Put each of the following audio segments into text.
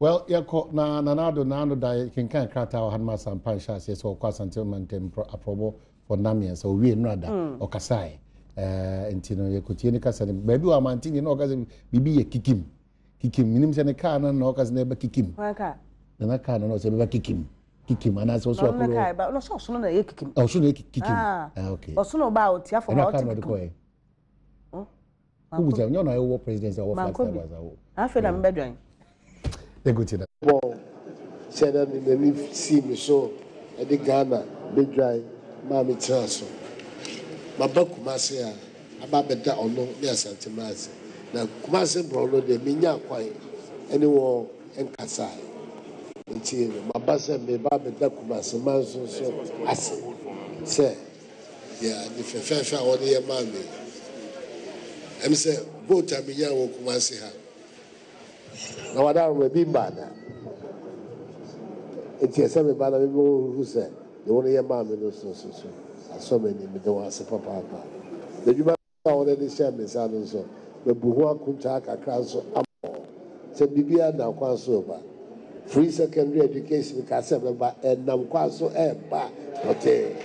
Well, na Adom die can crata or hand mass and punch as yes or quas until maintain approval for Namian, so we nada or Kasai. Intino Yakutica and maybe I'm manting orgasm be a kick him. Kick him, minimum and a car and orgas never kick him. Then I can't know say kick him. Kick him and I also but no so soon they kick him. Oh, should they kick him? Okay. Or soon about ya for what the who was your no presidency or I feel I'm bedroom. They go to that. Well, said that in the leaf see me so at the Ghana, big dry, mammy transfer. My buck Kumasia, about better or no, yes, Antimasi. Now, Kumasi Brono, the Minya Quay, anyone and Kasai. Until my bass and me, Babba Kumasi, Manson, so I say, yeah, if a fair shot on your mammy. I'm saying, both Tamiya or Kumasi. Now, I don't be bad. It's a semi bad people who said, the only a man so. So many don't ask papa. The human already said, Miss Anderson, the Buhua Kuntaka Council, said Bibia now Quansoba. Free secondary education, Casababa, and Namquaso, and Ba, Hotel.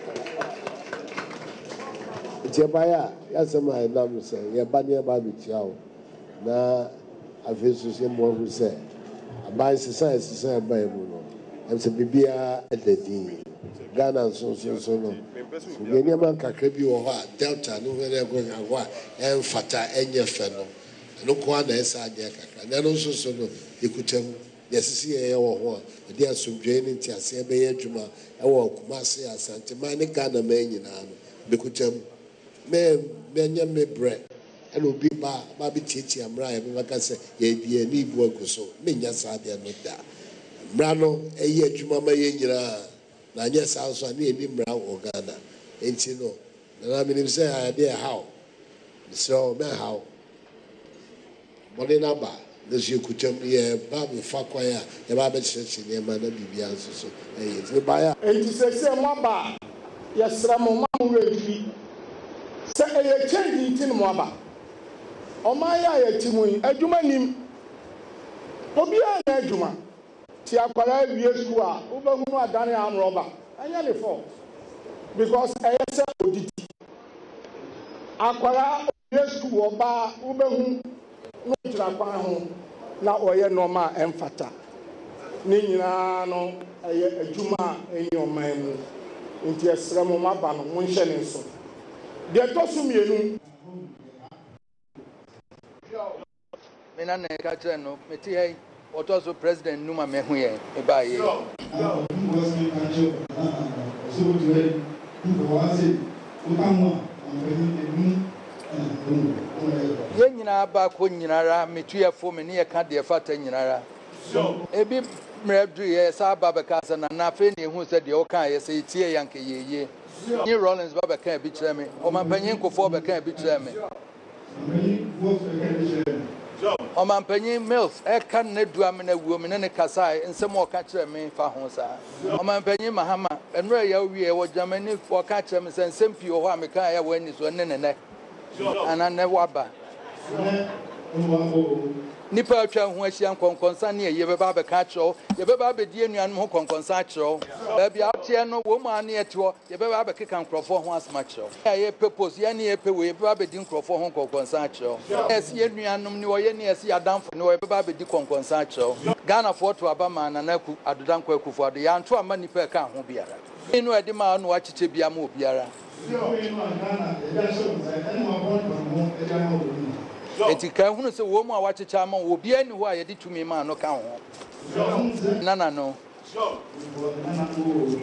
It's a buyer, yes, my name say, your banner baby chow. Now, I feel so same one who said, I buy society, Bible. I'm saying, Bibia at the D. Ghana so no. We never can create you Delta, no where they're going and Fata and your fellow. No one is at their caca. And then also so no, you could tell yes, see a one. They are some draining to say, Juma, I walk Kumasi as Santimani Ghana man in Ano. Because men me bread. And will be Baby Titi and Brian, like I say, ye need work so. Minya Sadia not that. Brano, a year Juma Mayina. Na yes, also I need him brown or Ghana. Ain't you know? And I mean, say, idea how. So, man, how? But in Abba, this you could tell me a Babu Fakwaya, the Babbitt Church in the man of Bibian. So, it's the buyer. And he says, Mamba, yes, Ramon ready. Say a change in Mamba. Oh, my eye, Timmy, a Jumanim. Obia, a Juma. Tia kwara wie school a obehunu adane am roba anya le for because ayese odidi akwara wie school oba obehu no tira kwan ho na oye normal emfata ni nyina no eye adwuma enyi oman mu nti esremo maba no mo nhye ne so de tosu mienu me na ka kire no meti hey what also President Numa Mehuye, Ebaye. Yenina back when Yinara, Metuya for me, a can't dear fat and Yinara. Ebi Mrebri, Saba Bacasan, and Nafini, who said the Oka, say, Tia Yankee, ye. New Rollins Baba can't betray me, or my Penyanko for can't betray me. O man penyin mills e kan na duamena woman ne kasai nsem o ka kire me fa ho sa o man penyin mahama enra ya wie wo Germany for ka kire me nsem pii ho ameka ya wani so ne ana ne waba nipa atwa ho ahia konkonsa ne ye beba be ka kire ye beba be die nuanom ho konkonsa kire ba bia atie no wo ma ne eto ye beba be keka nkrofo ho asma kire ye purpose ye ne ye pe we beba be di nkrofo ho konkonsa kire es ye nuanom ne wo ye ne es ya danfo ne wo beba be di konkonsa kire Ghana for to abama na naku adodanko akufo ado ya nto ama nipa ka ho biara inu edi ma no wachiche bia ma obiara eti kan hunu se wo mu a wachiche ama obi ani ho a ye di tumi ma no ka ho nana no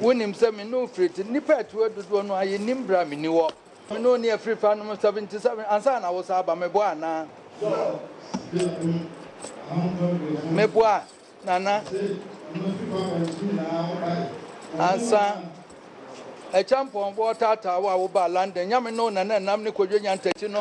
wonim se me no free nipa eto dodo no aye nimbra me ni wo me no ne free fa no 77 ansa na wo sa aba me bo ana meboa nana ansa e champon bo tata wa wo ba London nyame no nana nam ne kodwe nyantachi no